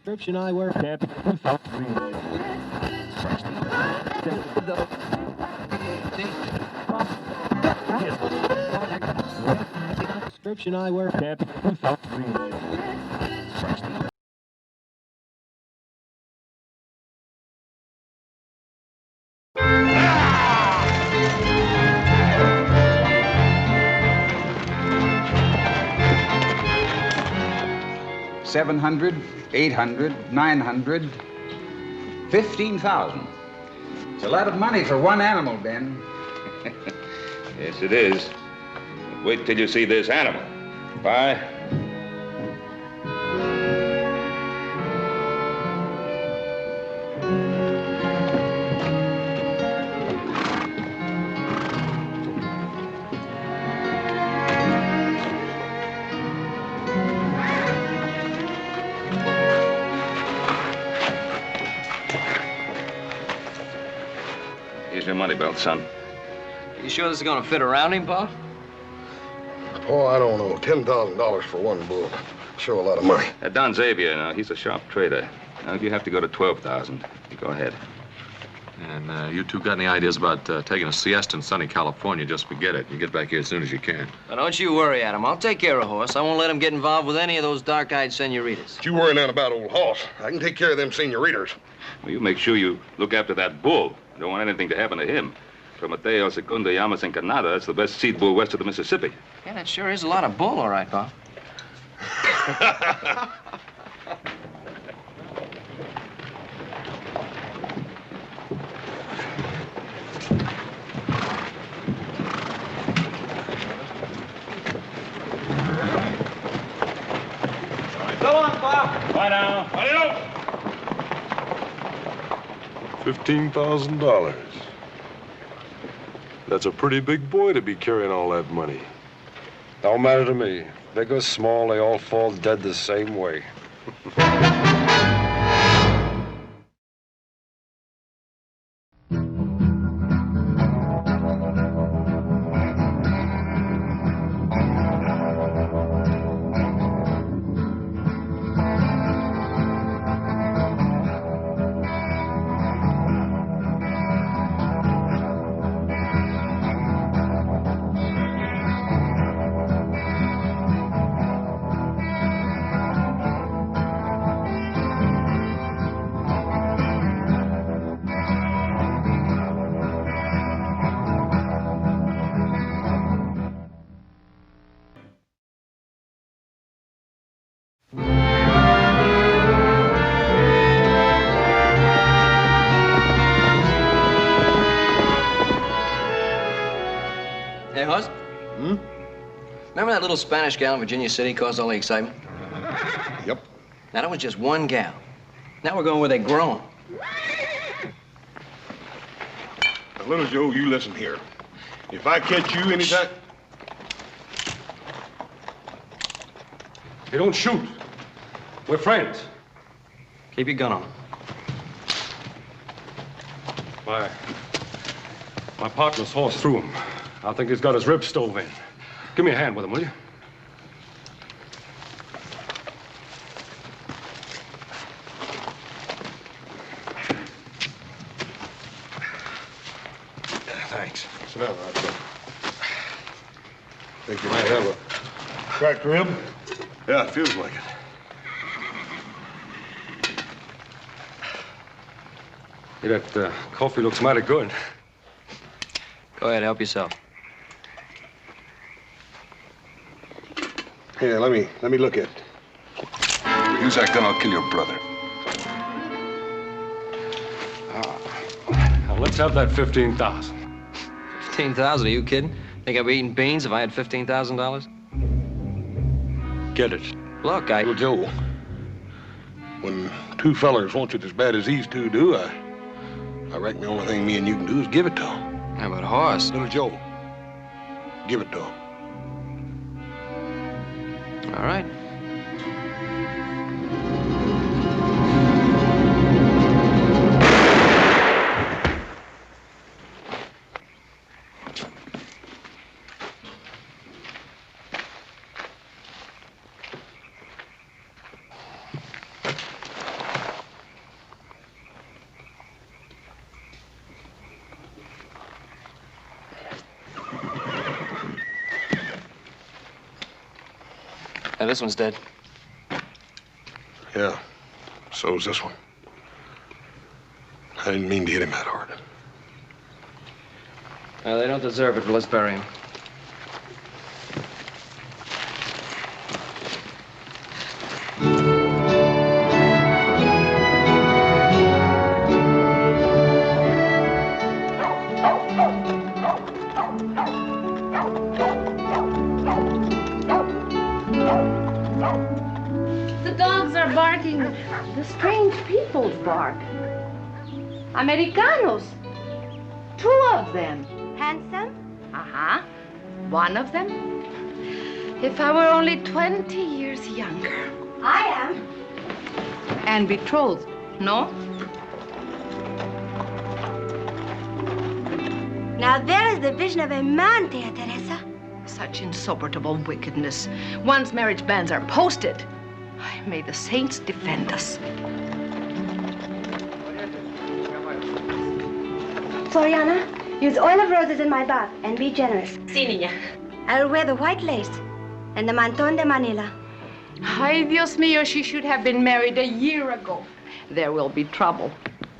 Description I wear. Description I wear. $700, $800, $900, $15,000. It's a lot of money for one animal, Ben. Yes, it is. But wait till you see this animal. Bye. Here's your money belt, son. You sure this is gonna fit around him, Pa? Oh, I don't know. $10,000 for one bull. Sure a lot of money. Don Xavier, now, he's a sharp trader. Now, if you have to go to 12,000, you go ahead. And you two got any ideas about taking a siesta in sunny California? Just forget it. You get back here as soon as you can. Now, don't you worry, Adam. I'll take care of Horse. I won't let him get involved with any of those dark-eyed senoritas. But you worry none about old Hoss. I can take care of them senoritas. Well, you make sure you look after that bull. You don't want anything to happen to him. From Mateo Segundo Llamas Encarnada, that's the best seed bull west of the Mississippi. Yeah, that sure is a lot of bull, all right, Pa. Go on, Pa. Bye now. Adios. $15,000. That's a pretty big boy to be carrying all that money. Don't matter to me. Big or small, they all fall dead the same way. Hey, Horse? Remember that little Spanish gal in Virginia City caused all the excitement? Yep. Now, that was just one gal. Now we're going where they're grown. Now, Little Joe, you listen here. If I catch you anytime... Hey, don't shoot. We're friends. Keep your gun on. My partner's horse threw him. I think he's got his ribs stove in. Give me a hand with him, will you? Thanks. Sit down, right there. Think you might have a cracked rib? Yeah, it feels like it. Hey, that coffee looks mighty good. Go ahead, help yourself. Here, let me look at it. Use that gun, I'll kill your brother. Now, let's have that $15,000. 15,000? Are you kidding? Think I'd be eating beans if I had $15,000? Get it. Look, I... Little Joe, when two fellers want it as bad as these two do, I reckon the only thing me and you can do is give it to them. How about Horse? Little Joe, give it to him. All right. This one's dead. Yeah, so's this one. I didn't mean to hit him that hard. They don't deserve it, but let's bury him. The dogs are barking the strange people's bark. Americanos. 2 of them. Handsome? Uh-huh. One of them. If I were only 20 years younger. I am. And betrothed, no? Now there is the vision of a man, Tia Teresa. Such insupportable wickedness. Once marriage bans are posted, may the saints defend us. Floriana, use oil of roses in my bath and be generous. Sí, niña. I'll wear the white lace and the manton de Manila. Ay, Dios mío, she should have been married a year ago. There will be trouble.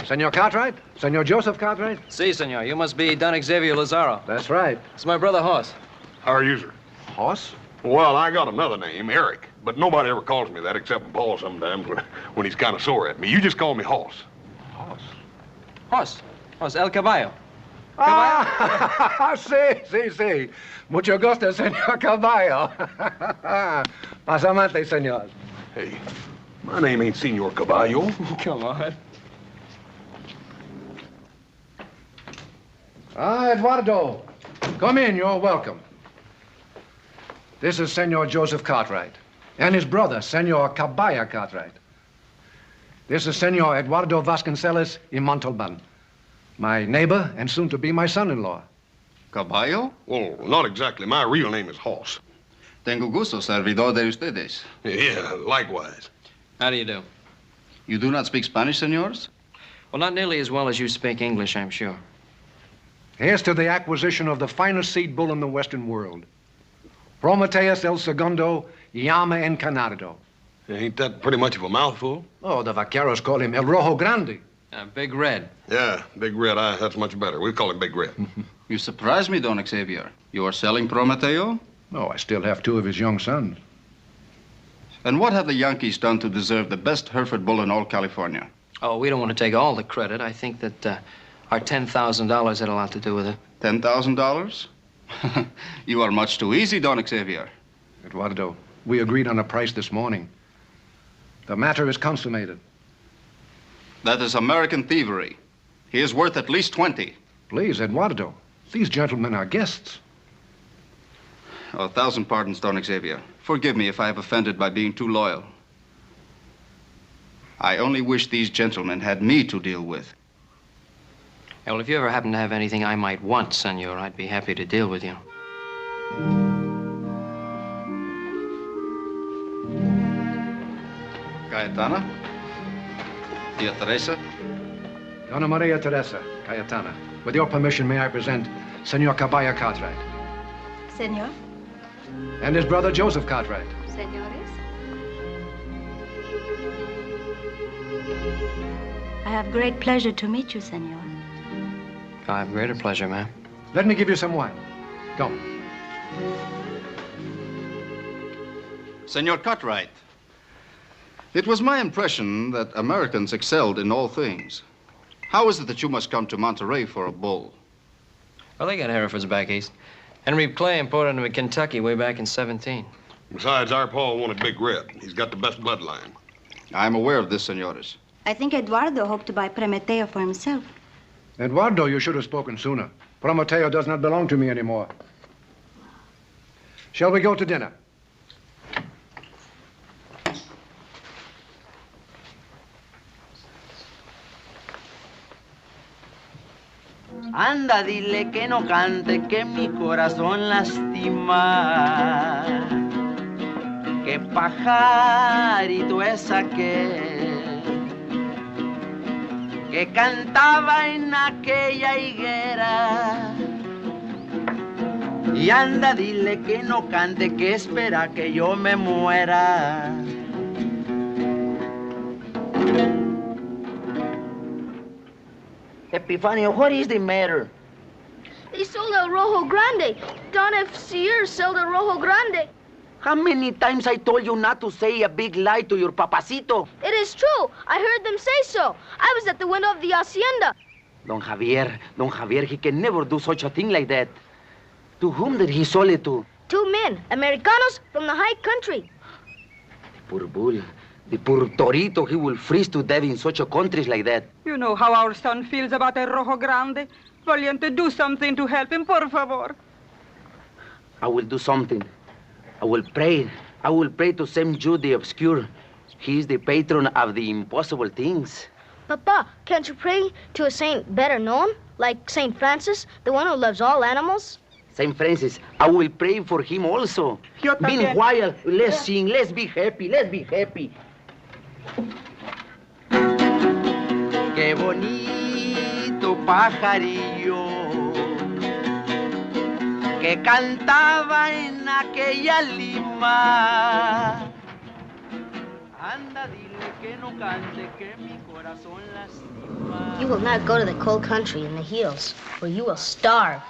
Senor Cartwright? Senor Joseph Cartwright? Si, senor. You must be Don Xavier Lazaro. That's right. It's my brother, Hoss. How are you, sir? Hoss? Well, I got another name, Eric. But nobody ever calls me that except Paul sometimes when he's kind of sore at me. You just call me Hoss. Hoss? Hoss. Hoss, El Caballo. Ah, sí. Mucho gusto, Senor Caballo. Pasamante, senor. Hey, my name ain't Senor Caballo. Come on. Eduardo, come in. You're welcome. This is Senor Joseph Cartwright and his brother, Senor Caballo Cartwright. This is Senor Eduardo Vasconcelos y Montalban, my neighbor and soon to be my son-in-law. Caballo? Well, not exactly. My real name is Hoss. Tengo gusto, servidor de ustedes. Yeah, likewise. How do you do? You do not speak Spanish, senors? Well, not nearly as well as you speak English, I'm sure. Here's to the acquisition of the finest seed bull in the Western world. Prometheus el segundo, llama encanado. Ain't that pretty much of a mouthful? Oh, the vaqueros call him El Rojo Grande. Big Red. Yeah, Big Red. That's much better. We call him Big Red. You surprise me, Don Xavier. You are selling Prometeo? Oh, I still have 2 of his young sons. And what have the Yankees done to deserve the best Hereford bull in all California? Oh, we don't want to take all the credit. I think that our $10,000 had a lot to do with it. $10,000? You are much too easy, Don Xavier. Eduardo, we agreed on a price this morning. The matter is consummated. That is American thievery. He is worth at least 20. Please, Eduardo, these gentlemen are guests. Oh, 1,000 pardons, Don Xavier. Forgive me if I have offended by being too loyal. I only wish these gentlemen had me to deal with. Yeah, well, if you ever happen to have anything I might want, senor, I'd be happy to deal with you. Cayetana? Tia Teresa? Donna Maria Teresa, Cayetana. With your permission, may I present Senor Caballo Cartwright. Senor? And his brother, Joseph Cartwright. Senores? I have great pleasure to meet you, senor. I have greater pleasure, ma'am. Let me give you some wine. Come. Senor Cartwright, it was my impression that Americans excelled in all things. How is it that you must come to Monterey for a bull? Well, they got Herefords back east. Henry Clay imported them in Kentucky way back in 17. Besides, our Paul wanted Big Red. He's got the best bloodline. I'm aware of this, senores. I think Eduardo hoped to buy Prometeo for himself. Eduardo, you should have spoken sooner. Prometeo does not belong to me anymore. Shall we go to dinner? Anda, dile que no cante, que mi corazón lastima. Que pajarito es aquel que cantaba en aquella higuera. Y anda, dile que no cante, que espera que yo me muera. Epifanio, what is the matter? They sold El Rojo Grande. Don F. Sears sold El Rojo Grande. How many times I told you not to say a big lie to your papacito? It is true. I heard them say so. I was at the window of the hacienda. Don Javier, he can never do such a thing like that. To whom did he sell it to? 2 men, Americanos from the high country. The poor bull, the poor Torito, he will freeze to death in such a countries like that. You know how our son feels about El Rojo Grande. Valiente, do something to help him, por favor. I will do something. I will pray to Saint Jude the Obscure. He is the patron of the impossible things. Papa, can't you pray to a saint better known? Like Saint Francis, the one who loves all animals? Saint Francis, I will pray for him also. Meanwhile, let's sing, let's be happy, let's be happy. Qué bonito pajarillo que cantaba en aquella lima. Anda, dile que no cante, que mi corazón lastima. You will not go to the cold country in the hills, where you will starve.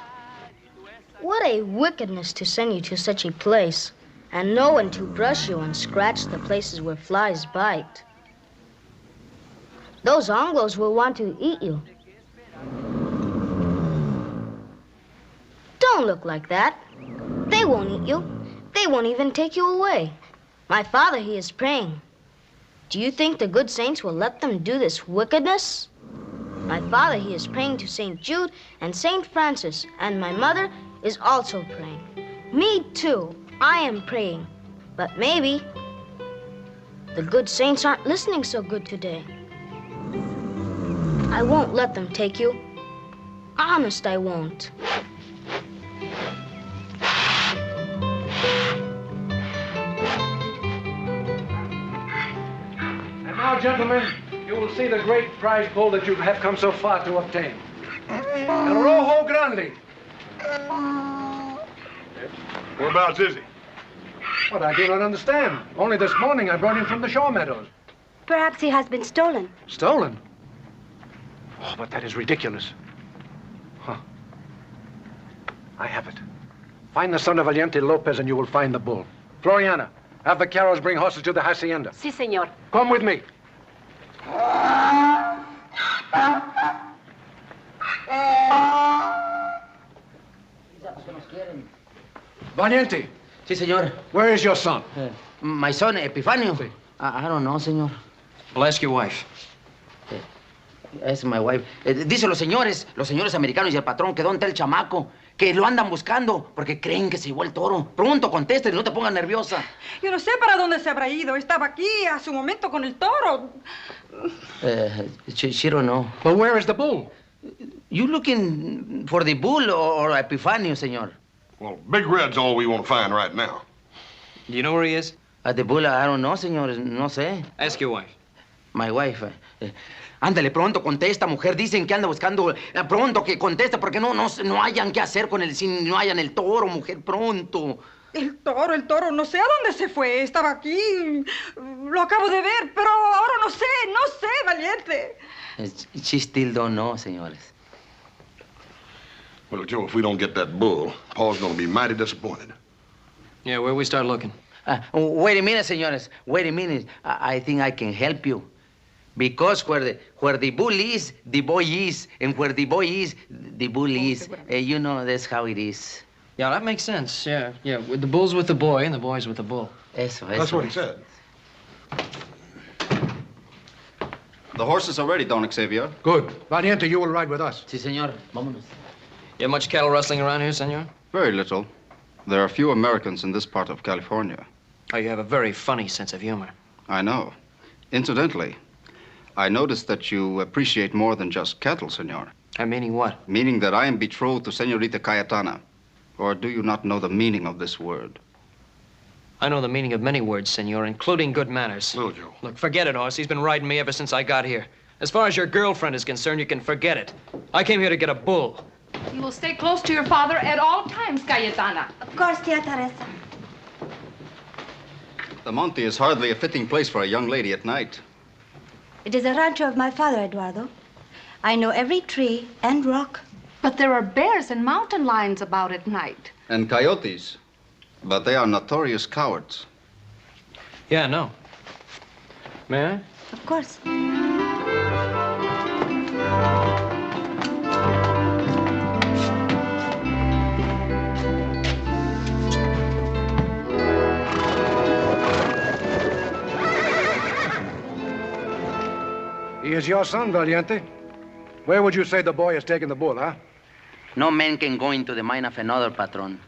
What a wickedness to send you to such a place, and no one to brush you and scratch the places where flies bite. Those Anglos will want to eat you. Don't look like that. They won't eat you. They won't even take you away. My father, he is praying. Do you think the good saints will let them do this wickedness? My father, he is praying to St. Jude and St. Francis, and my mother is also praying. Me too. I am praying. But maybe the good saints aren't listening so good today. I won't let them take you. Honest, I won't. And now, gentlemen, you will see the great prize bull that you have come so far to obtain. El Rojo Grande. Whereabouts is he? What, I do not understand. Only this morning I brought him from the shore meadows. Perhaps he has been stolen. Stolen? Oh, but that is ridiculous. Huh. I have it. Find the son of Valiente Lopez and you will find the bull. Floriana, have the Carros bring horses to the hacienda. Sí, señor. Come with me. Valiente. Sí, señor. Where is your son? My son, Epifanio. Sí. I don't know, señor. I'll ask your wife. Es my wife. Dice los señores americanos y el patrón que dónde está el chamaco, que lo andan buscando porque creen que se llevó el toro. Pronto contesten, no te pongas nerviosa. Yo no sé para dónde se habrá ido. Estaba aquí a su momento con el toro. She don't know. But where is the bull? You looking for the bull or Epifanio, señor? Well, Big Red's all we want to find right now. Do you know where he is? The bull, I don't know, señor. No sé. Ask your wife. My wife. Ándale, pronto, contesta, mujer. Dicen que anda buscando. Pronto, que contesta, porque no hayan qué hacer con el... Si no hayan el toro, mujer, pronto. El toro, no sé a dónde se fue. Estaba aquí. Lo acabo de ver, pero ahora no sé, Valiente. She still don't know, señores. Well, Joe, if we don't get that bull, Paul's gonna be mighty disappointed. Yeah, where we start looking? Wait a minute, señores. Wait a minute. I think I can help you. Because where the bull is, the boy is. And where the boy is, the bull is. You know, that's how it is. Yeah, that makes sense. Yeah. The bull's with the boy and the boy's with the bull. That's what he said. The horses are ready, Don Xavier. Good. Valiente, you will ride with us. Sí, señor. Vámonos. You have much cattle rustling around here, senor? Very little. There are few Americans in this part of California. Oh, you have a very funny sense of humor. I know. Incidentally, I noticed that you appreciate more than just cattle, senor. Meaning what? Meaning that I am betrothed to Senorita Cayetana. Or do you not know the meaning of this word? I know the meaning of many words, senor, including good manners. No, Joe. Look, forget it, horse. He's been riding me ever since I got here. As far as your girlfriend is concerned, you can forget it. I came here to get a bull. You will stay close to your father at all times, Cayetana. Of course, Tia Teresa. The Monte is hardly a fitting place for a young lady at night. It is a rancho of my father, Eduardo. I know every tree and rock. But there are bears and mountain lions about at night. And coyotes. But they are notorious cowards. Yeah, no. May I? Of course. He is your son, Valiente. Where would you say the boy has taken the bull, huh? No man can go into the mine of another, patron.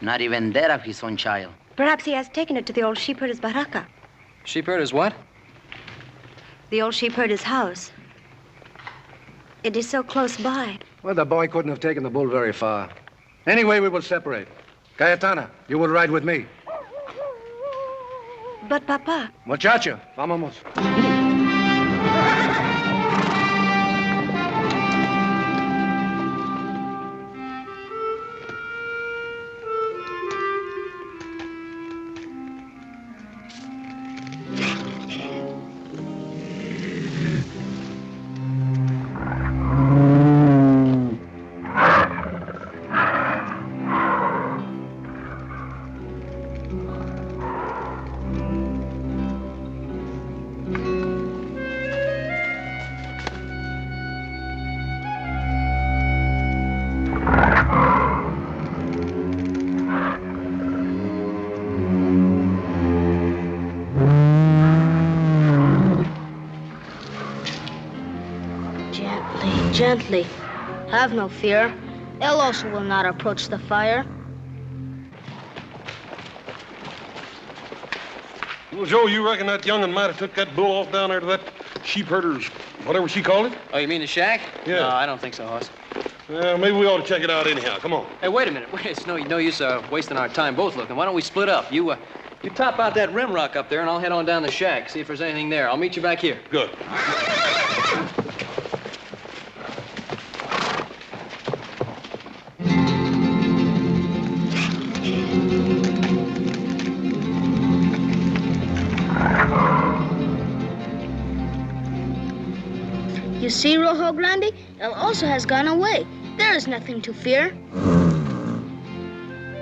Not even that of his own child. Perhaps he has taken it to the old sheepherder's barraca. Sheepherder's what? The old sheepherder's house. It is so close by. Well, the boy couldn't have taken the bull very far. Anyway, we will separate. Cayetana, you will ride with me. But, Papa... Muchacha, vámonos. Gently. Have no fear. El Oso will not approach the fire. Well, Joe, you reckon that young'un might have took that bull off down there to that sheepherder's, whatever she called it? Oh, you mean the shack? Yeah. No, I don't think so, Hoss. Maybe we ought to check it out anyhow. Come on. Hey, wait a minute. Wait, it's no use wasting our time both looking. Why don't we split up? You top out that rim rock up there, and I'll head on down the shack, see if there's anything there. I'll meet you back here. Good. You see, Rojo Grande? El Oso has gone away. There is nothing to fear.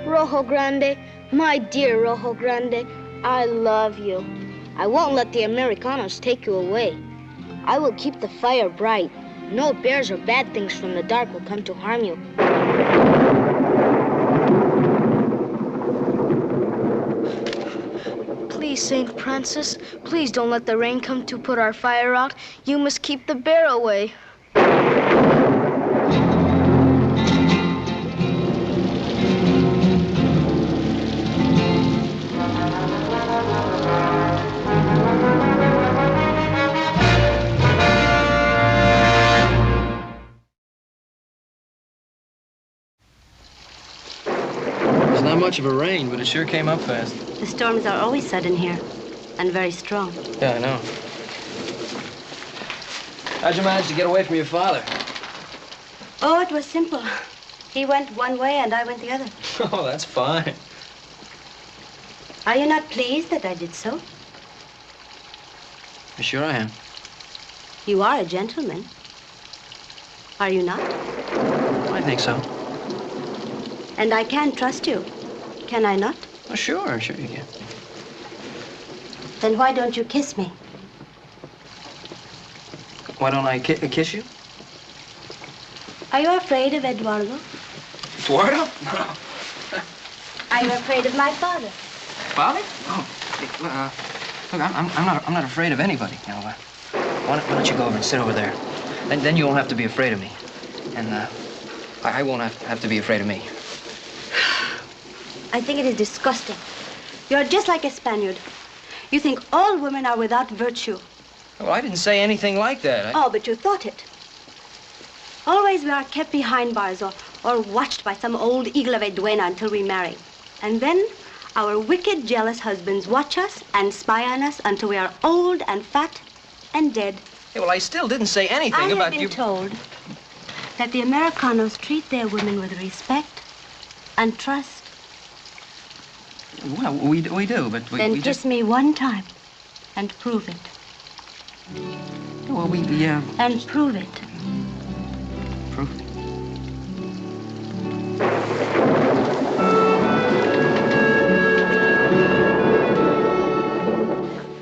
Rojo Grande, my dear Rojo Grande, I love you. I won't let the Americanos take you away. I will keep the fire bright. No bears or bad things from the dark will come to harm you. Please, St. Francis, please don't let the rain come to put our fire out. You must keep the bear away. There's not much of a rain, but it sure came up fast. The storms are always sudden here, and very strong. Yeah, I know. How'd you manage to get away from your father? Oh, it was simple. He went one way and I went the other. Oh, that's fine. Are you not pleased that I did so? Sure I am. You are a gentleman. Are you not? I think so. And I can trust you, can I not? Oh, sure you can. Then why don't you kiss me? Why don't I kiss you? Are you afraid of Eduardo? Eduardo? No. Are you afraid of my father? Father? Oh, look, I'm not afraid of anybody. You know, why don't you go over and sit over there? Then you won't have to be afraid of me, and I won't have to be afraid of me. I think it is disgusting. You're just like a Spaniard. You think all women are without virtue. Well, I didn't say anything like that. Oh, but you thought it. Always we are kept behind bars or watched by some old eagle of a duenna until we marry. And then our wicked, jealous husbands watch us and spy on us until we are old and fat and dead. Hey, well, I still didn't say anything about you. I have been told that the Americanos treat their women with respect and trust? Well, we do, but Then we kiss just... me one time and prove it. Well, And prove it. Prove it.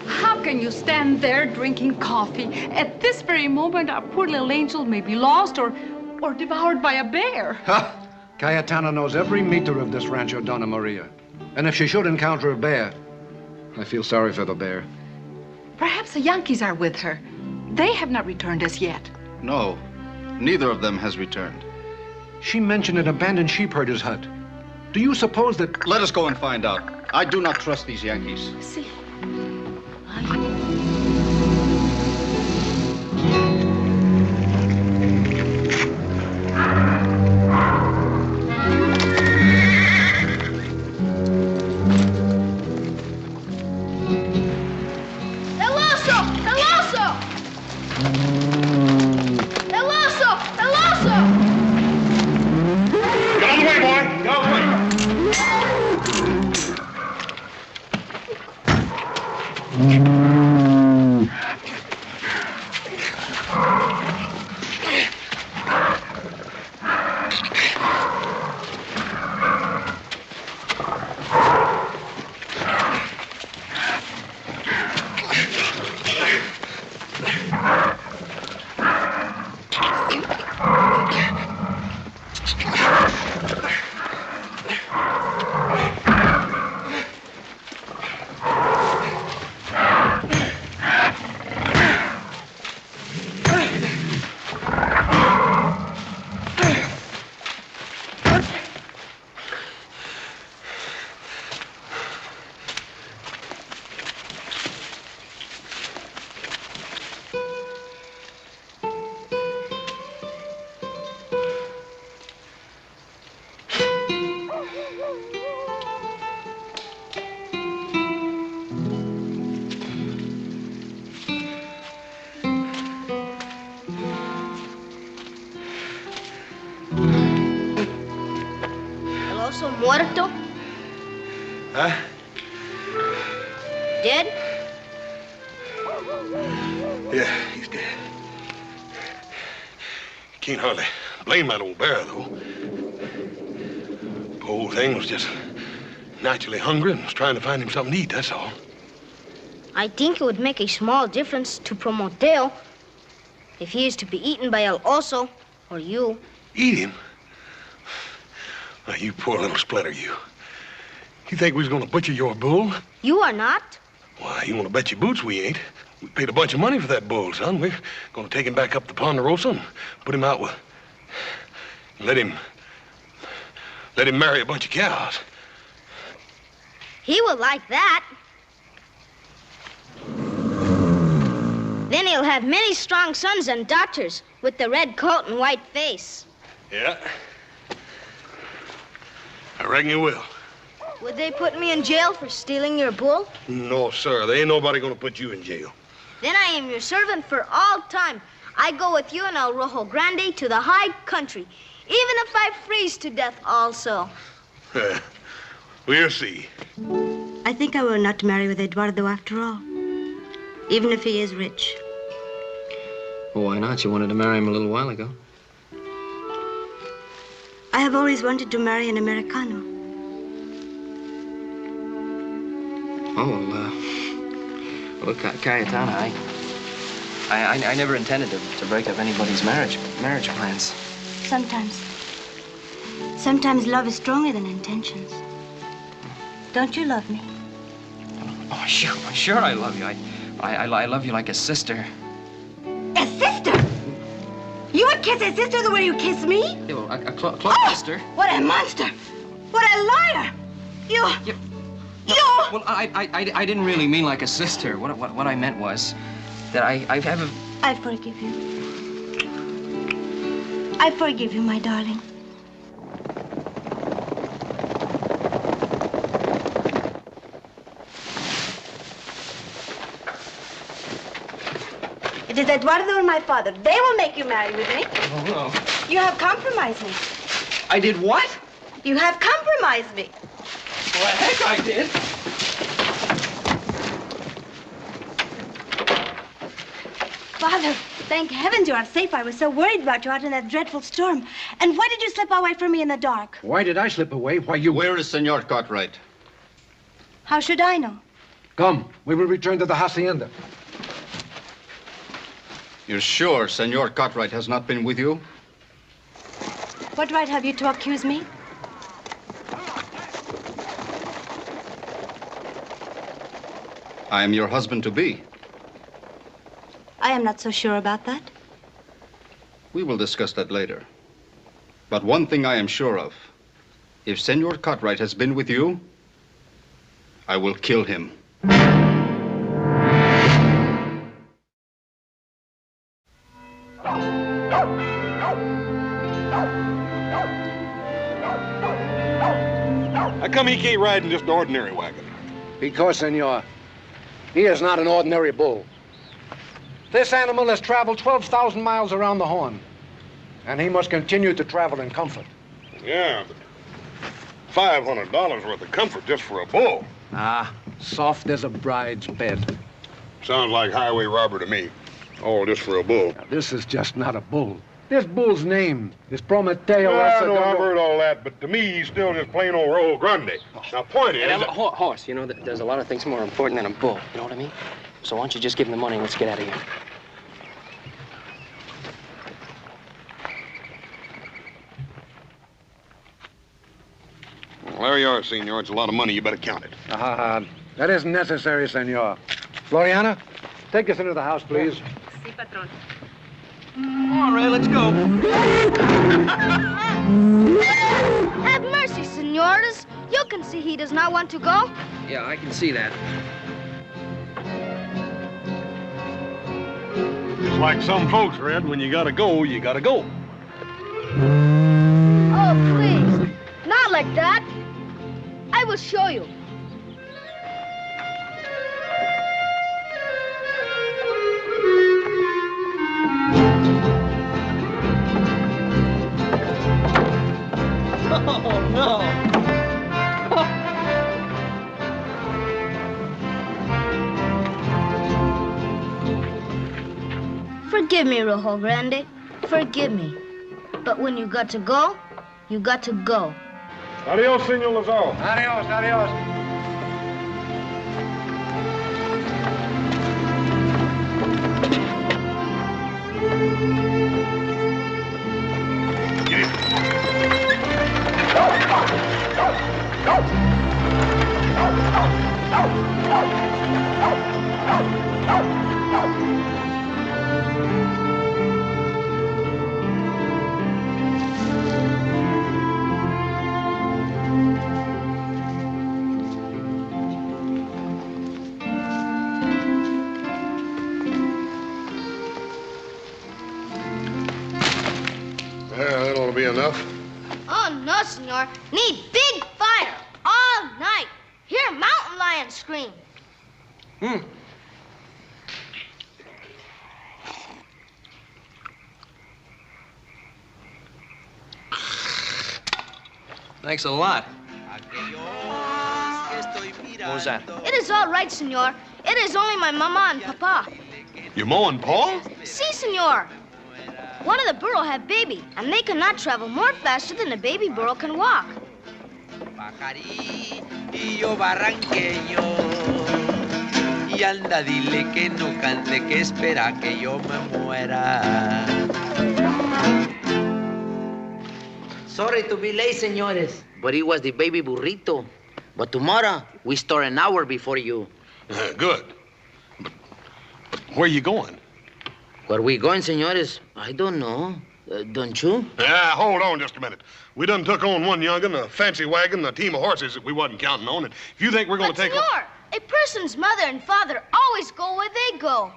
How can you stand there drinking coffee? At this very moment, our poor little angel may be lost or devoured by a bear. Ha! Cayetana knows every meter of this Rancho Donna Maria. And if she should encounter a bear, I feel sorry for the bear. Perhaps the Yankees are with her. They have not returned as yet. No, neither of them has returned. She mentioned an abandoned sheepherder's hut. Do you suppose that... Let us go and find out. I do not trust these Yankees. See. Muerto? Huh? Dead? Yeah, he's dead. Can't hardly blame that old bear, though. The whole thing was just naturally hungry and was trying to find him something to eat, that's all. I think it would make a small difference to Prometeo if he is to be eaten by El Oso or you. Eat him? Now, you poor little splitter, you. You think we was gonna butcher your bull? You are not. Why, you wanna bet your boots we ain't. We paid a bunch of money for that bull, son. We're gonna take him back up to Ponderosa and put him out with... Let him marry a bunch of cows. He will like that. Then he'll have many strong sons and daughters with the red coat and white face. Yeah. I reckon you will. Would they put me in jail for stealing your bull? No, sir. There ain't nobody gonna put you in jail. Then I am your servant for all time. I go with you and El Rojo Grande to the high country, even if I freeze to death also. We'll see. I think I will not marry with Eduardo after all, even if he is rich. Well, why not? You wanted to marry him a little while ago. I have always wanted to marry an Americano. Oh, well, Cayetana, I never intended to break up anybody's marriage plans. Sometimes love is stronger than intentions. Don't you love me? Oh, sure I love you. I love you like a sister. A sister? You would kiss a sister the way you kiss me? Yeah, well, a close sister. What a monster! What a liar! You... Well, I didn't really mean like a sister. What I meant was that I have a... I forgive you. I forgive you, my darling. It is Eduardo and my father, they will make you marry with me. Oh, no. You have compromised me. I did what? You have compromised me. Well, heck, I did. Father, thank heavens you are safe. I was so worried about you out in that dreadful storm. And why did you slip away from me in the dark? Why did I slip away? Why, you... Where is Senor Cartwright? How should I know? Come, we will return to the hacienda. You're sure Senor Cartwright has not been with you? What right have you to accuse me? I am your husband-to-be. I am not so sure about that. We will discuss that later. But one thing I am sure of. If Senor Cartwright has been with you, I will kill him. How come he can't ride in just an ordinary wagon? Because, senor, he is not an ordinary bull. This animal has traveled 12,000 miles around the Horn, and he must continue to travel in comfort. Yeah, but $500 worth of comfort just for a bull. Ah, soft as a bride's bed. Sounds like highway robber to me. All just for a bull. Now, this is just not a bull. This bull's name is Prometeo. Yeah, I know, I've heard all that, but to me, he's still just plain old Roll Grande. Now, point is... Horse, you know, there's a lot of things more important than a bull. You know what I mean? So why don't you just give him the money and let's get out of here. Well, there you are, senor. It's a lot of money. You better count it. That isn't necessary, senor. Floriana, take us into the house, please. Si, patron. All right, let's go. Have mercy, senores. You can see he does not want to go. Yeah, I can see that. It's like some folks, Red. When you gotta go, you gotta go. Oh, please. Not like that. I will show you. Oh, no. Forgive me, Rojo Grande. Forgive me. But when you got to go, you got to go. Adios, senor Lazaro. Adios, adios. Yeah, that ought to be enough. Oh, no, senor. Need big fire all night. Hear mountain lions scream. Thanks a lot. What was that? It is all right, senor. It is only my mama and papa. Your ma and pa? Si, senor. One of the burro had baby, and they cannot travel more faster than a baby burro can walk. Pajarillo barranqueño, y anda dile que no cante, que espera que yo me muera. Sorry to be late, señores, but it was the baby burrito. But tomorrow, we start an hour before you. Good. But where you going? Where we going, señores? I don't know. Don't you? Yeah, hold on just a minute. We done took on one young'un, a fancy wagon, and a team of horses that we wasn't counting on. And if you think we're going to take... Senor, a person's mother and father always go where they go.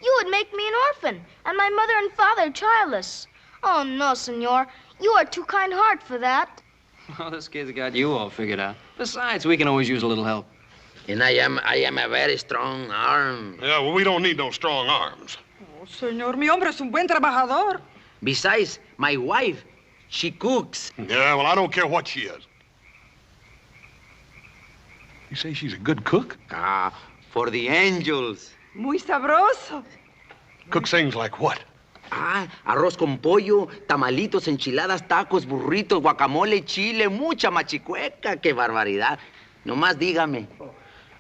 You would make me an orphan, and my mother and father childless. Oh, no, senor. You are too kind-hearted for that. Oh, this kid's got you all figured out. Besides, we can always use a little help. And I am a very strong arm. Yeah, well, we don't need no strong arms. Oh, señor, mi hombre es un buen trabajador. Besides, my wife, she cooks. Yeah, well, I don't care what she is. You say she's a good cook? Ah, for the angels. Muy sabroso. Cooks things like what? Ah, arroz con pollo, tamalitos, enchiladas, tacos, burritos, guacamole, chile, mucha machicueca. ¡Qué barbaridad! Nomás dígame.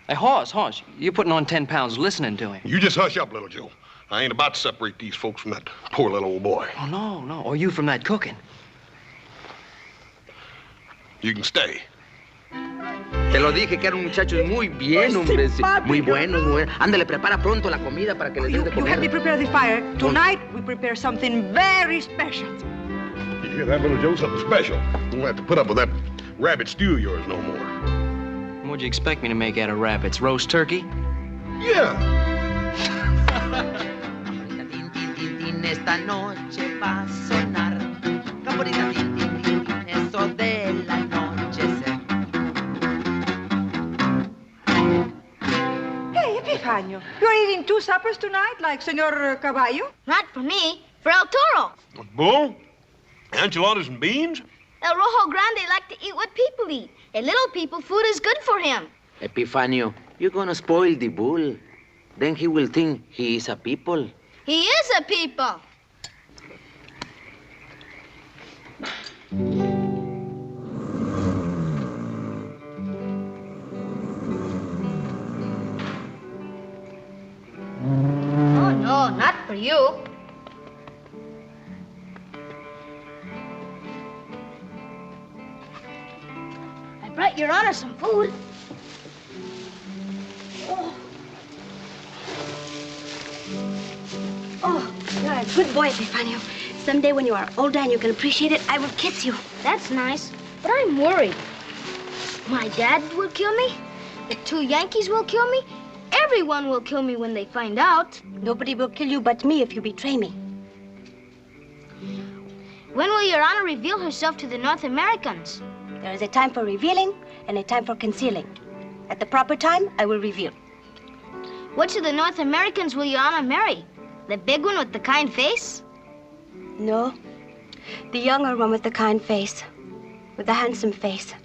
Hey, Hoss, you're putting on 10 pounds listening to him. You just hush up, little Joe. I ain't about to separate these folks from that poor little old boy. Oh, no. Or you from that cooking. You can stay. Te lo dije que eran muchachos muy bien, hombre. Muy buenos, muy buenos. Ándale, prepara pronto la comida para que les des de You comer. help me prepare the fire. Tonight, we prepare something very special. You hear that, little Joe? Something special. You won't have to put up with that rabbit stew of yours no more. What'd you expect me to make out of rabbits? Roast turkey? Yeah. Esta noche va a sonar. Campanita, tin, tin, tin, tin, eso de la anochecer. Hey, Epifanio, you're eating 2 suppers tonight, like Senor Caballo? Not for me, for El Toro. A bull? Enchiladas and beans? El Rojo Grande like to eat what people eat. And little people, food is good for him. Epifanio, you're gonna spoil the bull. Then he will think he is a people. He is a people. Oh, no, not for you. I brought Your Honor some food. Oh, you're a good boy, Epifanio. Someday when you are older and you can appreciate it, I will kiss you. That's nice, but I'm worried. My dad will kill me. The 2 Yankees will kill me. Everyone will kill me when they find out. Nobody will kill you but me if you betray me. When will Your Honor reveal herself to the North Americans? There is a time for revealing and a time for concealing. At the proper time, I will reveal. Which of the North Americans will Your Honor marry? The big one with the kind face? No, the younger one with the kind face, with the handsome face.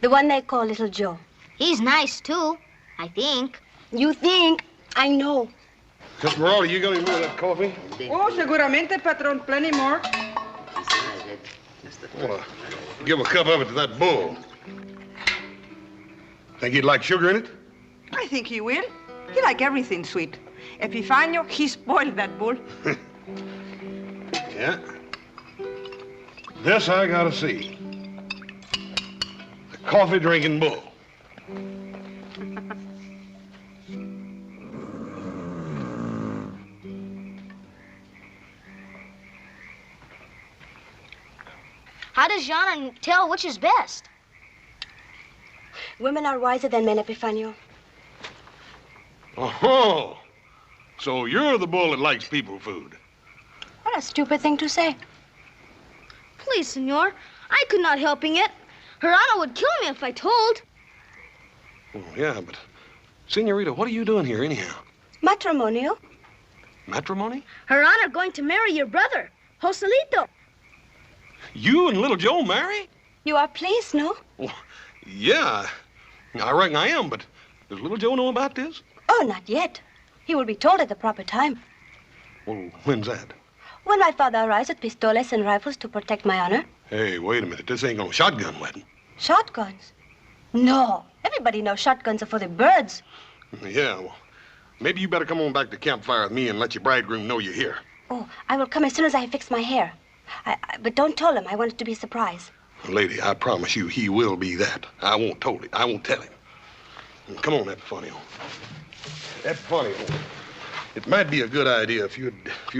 The one they call Little Joe. He's nice, too, I think. You think? I know. Miss Morales, you got any more of that coffee? Oh, seguramente, patron, plenty more. I want to give a cup of it to that bull. Think he'd like sugar in it? I think he will. He like everything sweet. Epifanio, he spoiled that bull. Yeah. This I gotta see. The coffee-drinking bull. How does Your Honor tell which is best? Women are wiser than men, Epifanio. Oh, so you're the bull that likes people food. What a stupid thing to say. Please, Senor, I could not helping it. Her Honor would kill me if I told. Oh, yeah, but, Senorita, what are you doing here anyhow? Matrimonial. Matrimony? Her Honor going to marry your brother, Joselito. You and little Joe marry? You are pleased, no? Well, yeah, I reckon I am, but does little Joe know about this? Oh, not yet. He will be told at the proper time. Well, when's that? When my father arrives with pistoles and rifles to protect my honor. Hey, wait a minute. This ain't no shotgun wedding. Shotguns? No. Everybody knows shotguns are for the birds. Yeah, well, maybe you better come on back to campfire with me and let your bridegroom know you're here. Oh, I will come as soon as I have fixed my hair. But don't tell him. I want it to be a surprise. Lady, I promise you he will be that. I won't tell him. Come on, Epifanio. Epifanio, it might be a good idea if you'd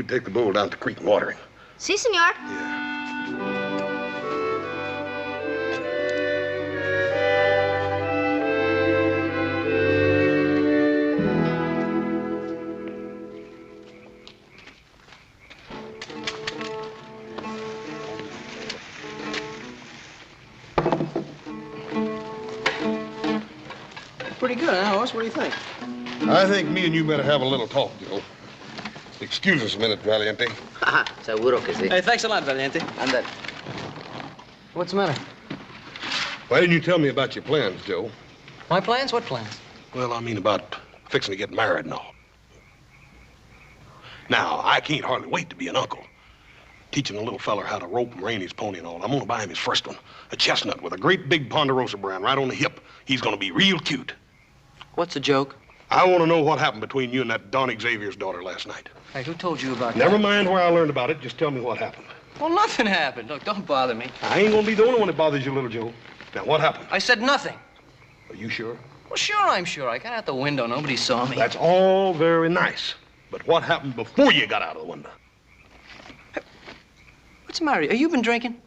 take the bull down to the creek and water him. Si, senor. Pretty good, huh, Hoss? What do you think? I think me and you better have a little talk, Joe. The Excuse us a minute, Valiente. Seguro que sí. Hey, thanks a lot, Valiente. Andale. What's the matter? Why didn't you tell me about your plans, Joe? My plans? What plans? Well, I mean about fixing to get married and all. Now, I can't hardly wait to be an uncle. Teaching a little feller how to rope and rein his pony and all. I'm gonna buy him his first one. A chestnut with a great big Ponderosa brand right on the hip. He's gonna be real cute. What's the joke? I want to know what happened between you and that Don Xavier's daughter last night. Hey, who told you about that? Never mind where I learned about it. Just tell me what happened. Well, nothing happened. Look, don't bother me. I ain't gonna be the only one that bothers you, little Joe. Now, what happened? I said nothing. Are you sure? Well, sure, I'm sure. I got out the window. Nobody saw me. That's all very nice. But what happened before you got out of the window? Hey, what's the matter? Have you been drinking?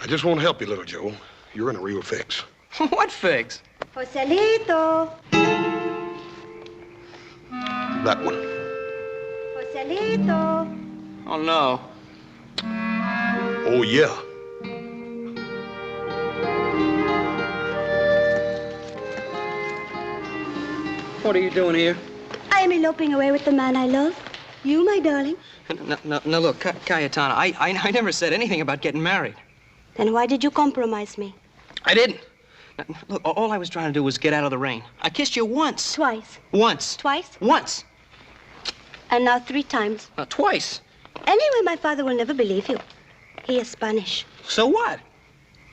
I just want to help you, little Joe. You're in a real fix. What fix? Joselito. That one. Joselito. Oh, no. Oh, yeah. What are you doing here? I am eloping away with the man I love. You, my darling. No, look, Cayetana, I never said anything about getting married. Then why did you compromise me? I didn't. Look, all I was trying to do was get out of the rain. I kissed you once. Twice. Once. Twice? Once. And now 3 times. Twice. Anyway, my father will never believe you. He is Spanish. So what?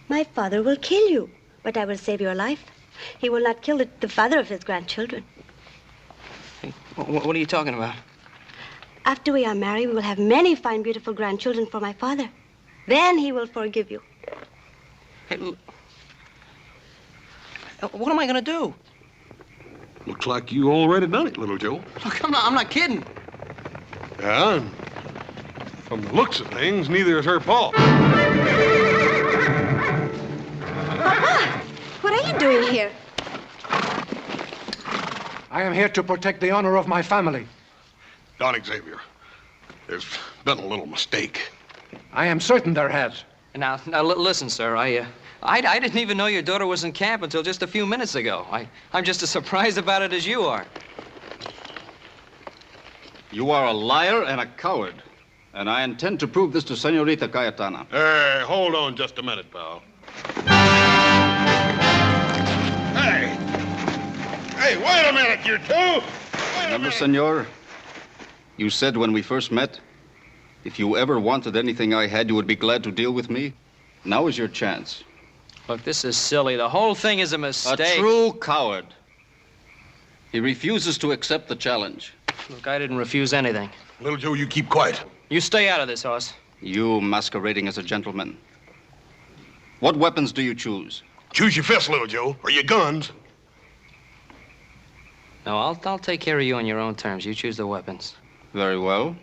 My father will kill you, but I will save your life. He will not kill the father of his grandchildren. Hey, what are you talking about? After we are married, we will have many fine, beautiful grandchildren for my father. Then he will forgive you. Hey, what am I going to do? Looks like you already done it, little Joe. Look, I'm not kidding. Yeah, and from the looks of things, neither is her pa. Papa, what are you doing here? I am here to protect the honor of my family. Don Xavier, there's been a little mistake. I am certain there has. Now, listen, sir. I didn't even know your daughter was in camp until just a few minutes ago. I'm just as surprised about it as you are. You are a liar and a coward. And I intend to prove this to Senorita Cayetana. Hey, hold on just a minute, pal. Hey! Hey, wait a minute, you two! Remember, senor, you said when we first met, if you ever wanted anything I had, you would be glad to deal with me. Now is your chance. Look, this is silly. The whole thing is a mistake. A true coward. He refuses to accept the challenge. Look, I didn't refuse anything. Little Joe, you keep quiet. You stay out of this, Hoss. You masquerading as a gentleman. What weapons do you choose? Choose your fists, little Joe, or your guns. No, I'll take care of you on your own terms. You choose the weapons. Very well.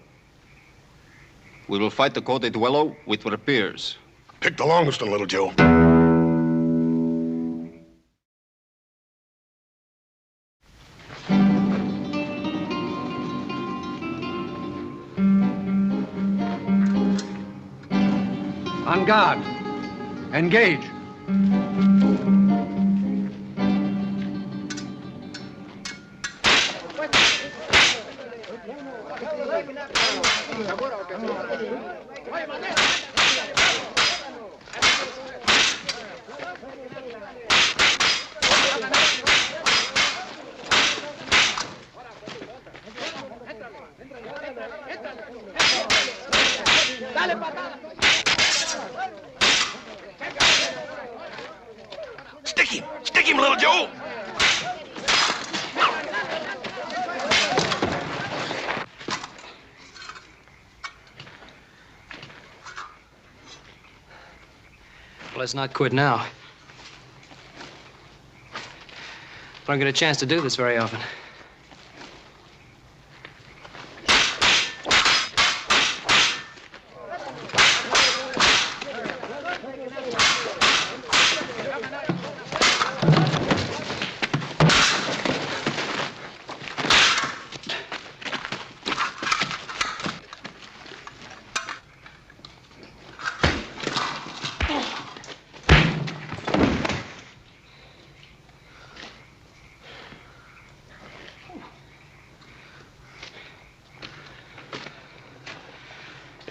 We will fight the Cote de Duelo with rapiers. Pick the longest one, little Joe. On guard. Engage. Stick him, little Joe! Well, let's not quit now. I don't get a chance to do this very often.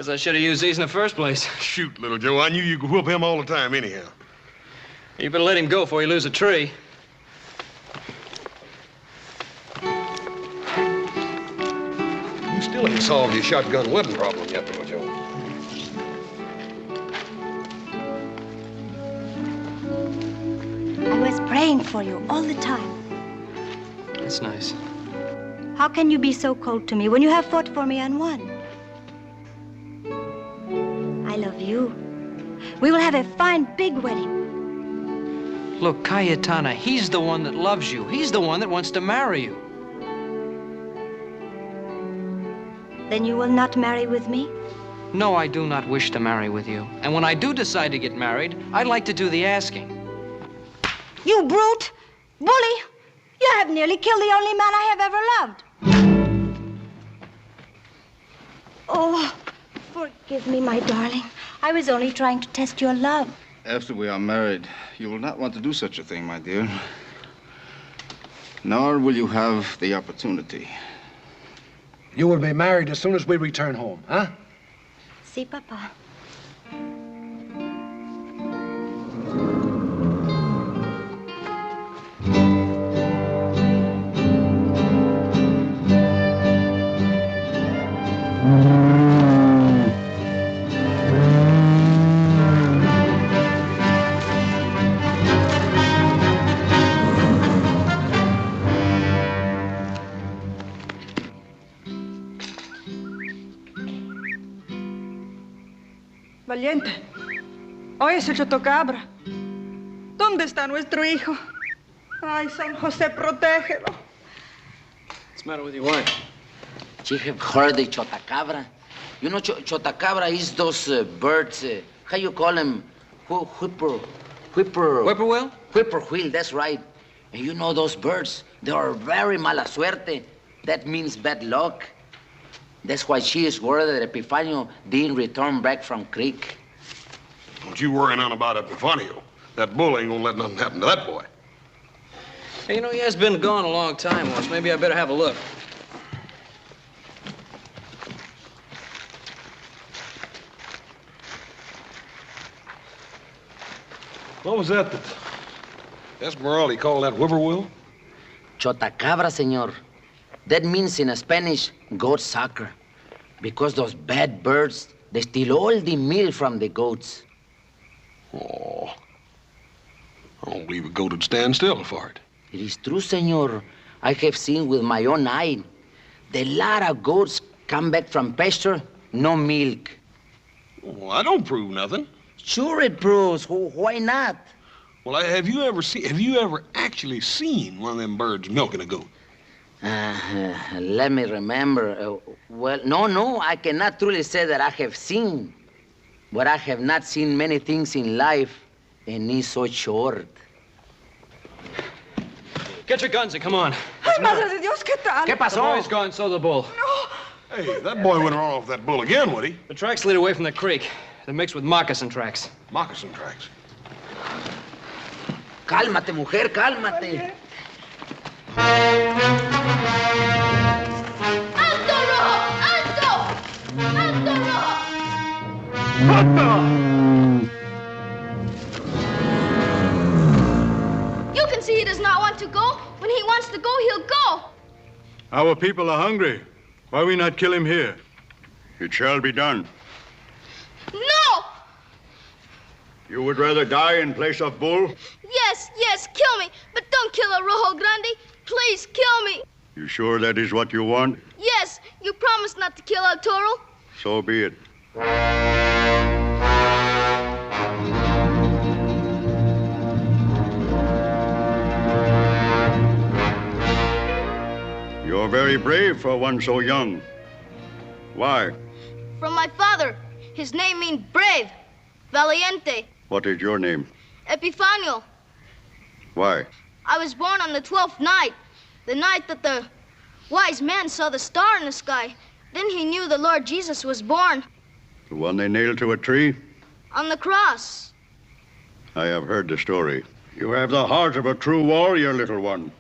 Guess I should have used these in the first place. Shoot, little Joe, I knew you could whoop him all the time anyhow. You better let him go before you lose a tree. You still ain't solved your shotgun weapon problem yet, little Joe. I was praying for you all the time. That's nice. How can you be so cold to me when you have fought for me and won? I love you. We will have a fine, big wedding. Look, Cayetana, he's the one that loves you. He's the one that wants to marry you. Then you will not marry with me? No, I do not wish to marry with you. And when I do decide to get married, I'd like to do the asking. You brute! Bully! You have nearly killed the only man I have ever loved. Oh, forgive me, my darling. I was only trying to test your love. After we are married, you will not want to do such a thing, my dear. Nor will you have the opportunity. You will be married as soon as we return home, huh? Si, Papa. Valiente, oyes el chotocabra. ¿Dónde está nuestro hijo? Ay, San José, protégelo. What's the matter with your wife? She have heard the chotacabra. You know, chotacabra is those birds, how you call them? Whippoorwill? Whippoorwill, that's right. And you know those birds, they are very mala suerte. That means bad luck. That's why she is worried that Epifanio didn't return back from Creek. Don't you worry none about Epifanio. That bull ain't gonna let nothing happen to that boy. Hey, you know, he has been gone a long time, Walsh. Maybe I better have a look. What was that Esmeralda called that whippoorwill? Chotacabra, senor. That means in Spanish, goat sucker. Because those bad birds, they steal all the meal from the goats. Oh, I don't believe a goat would stand still for it. It is true, senor. I have seen with my own eye. The lot of goats come back from pasture, no milk. Well, I don't prove nothing. Sure it proves. Why not? Well, have you ever actually seen one of them birds milking a goat? Let me remember. Well, no, I cannot truly say that I have seen. But I have not seen many things in life, and it's so short. Get your guns and come on. Ay, Madre de Dios, ¿qué tal? ¿Qué pasó? The boy's gone, so the bull. Hey, that boy wouldn't run off that bull again, would he? The tracks lead away from the creek. They're mixed with moccasin tracks. Moccasin tracks. Cálmate, mujer, cálmate. ¡Alto, Rojo! ¡Alto! ¡Alto, Rojo! You can see he does not want to go. When he wants to go, he'll go. Our people are hungry. Why we not kill him here? It shall be done. No! You would rather die in place of bull? Yes, kill me. But don't kill a Rojo Grande. Please, kill me. You sure that is what you want? Yes, you promised not to kill El Toro. So be it. You're very brave for one so young. Why? From my father. His name means brave. Valiente. What is your name? Epifanio. Why? I was born on the 12th night. The night that the wise man saw the star in the sky. Then he knew the Lord Jesus was born. The one they nailed to a tree? On the cross. I have heard the story. You have the heart of a true warrior, little one.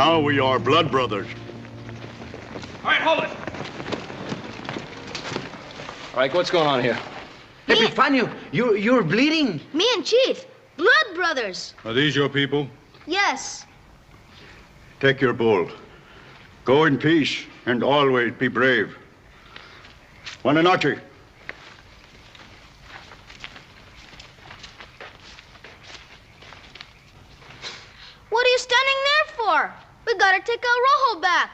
Now we are blood brothers. All right, hold it. All right, what's going on here? Epifanio, you're bleeding. Me and Chief, blood brothers. Are these your people? Yes. Take your bull. Go in peace and always be brave. Buenas noches. What are you standing there for? We gotta take El Rojo back.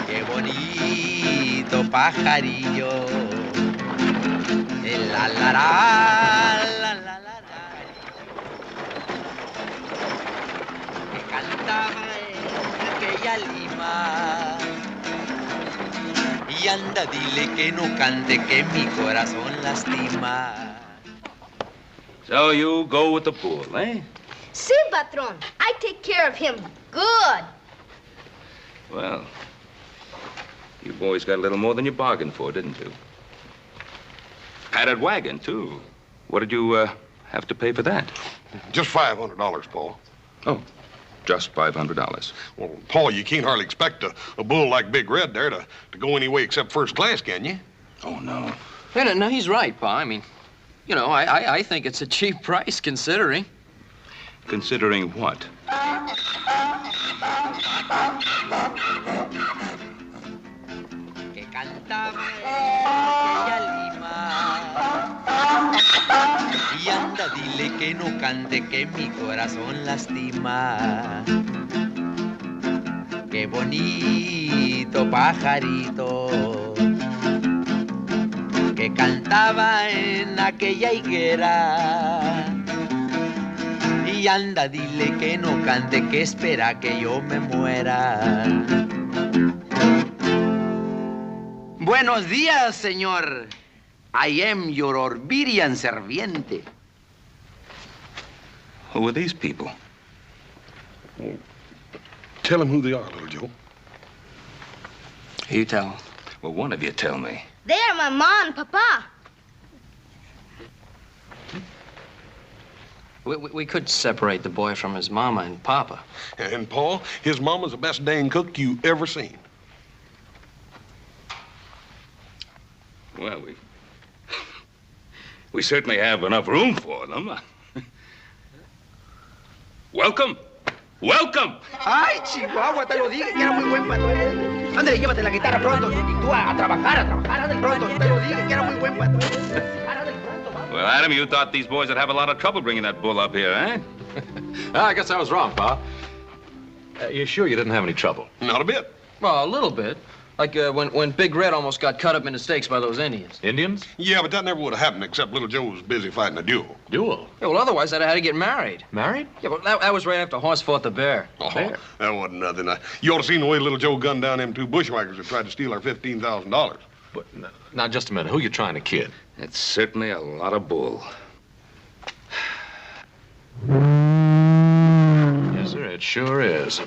Qué bonito pajarillo. El la la la la la que cantaba en aquella lima. Y anda, dile que no cante, que mi corazón lastima. So you go with the bull, eh? Si, patron. I take care of him good. Well, you boys got a little more than you bargained for, didn't you? Padded wagon, too. What did you have to pay for that? Just $500, Paul. Oh, just $500. Well, Paul, you can't hardly expect a bull like Big Red there to go any way except first class, can you? Oh, no. No, he's right, Pa. I mean, you know, I think it's a cheap price considering. Considering what? Que cantaba en aquella lima. Y anda, dile que no cante, que mi corazón lastima. Qué bonito pajarito que cantaba en aquella higuera. Y anda, dile que no cante, que espera que yo me muera. Buenos días, señor. I am your obedient serviente. Who are these people? Well, tell him who they are, little Joe. You tell him. Well, one of you tell me. They are my ma and papa. We could separate the boy from his mama and papa. And, Paul, his mama's the best dang cook you ever seen. Well, we certainly have enough room for them. Welcome. Welcome. Ay, Chihuahua, te lo dije que era muy buen patrón. Ándale, llévate la guitarra pronto. Y tú a trabajar, ándale pronto. Te lo dije que era muy buen patrón. Ándale pronto, vamos. Well, Adam, you thought these boys would have a lot of trouble bringing that bull up here, eh? I guess I was wrong, Pa. You sure you didn't have any trouble? Not a bit. Well, a little bit. Like when Big Red almost got cut up into steaks by those Indians. Indians? Yeah, but that never would have happened except little Joe was busy fighting a duel. Duel? Yeah, well, otherwise I'd have had to get married. Married? Yeah, well, that was right after Horse fought the bear. Oh, that wasn't nothing. You ought to seen the way little Joe gunned down them two bushwhackers that tried to steal our $15,000. But now, just a minute. Who you trying to kid? It's certainly a lot of bull. Yes, sir, it sure is.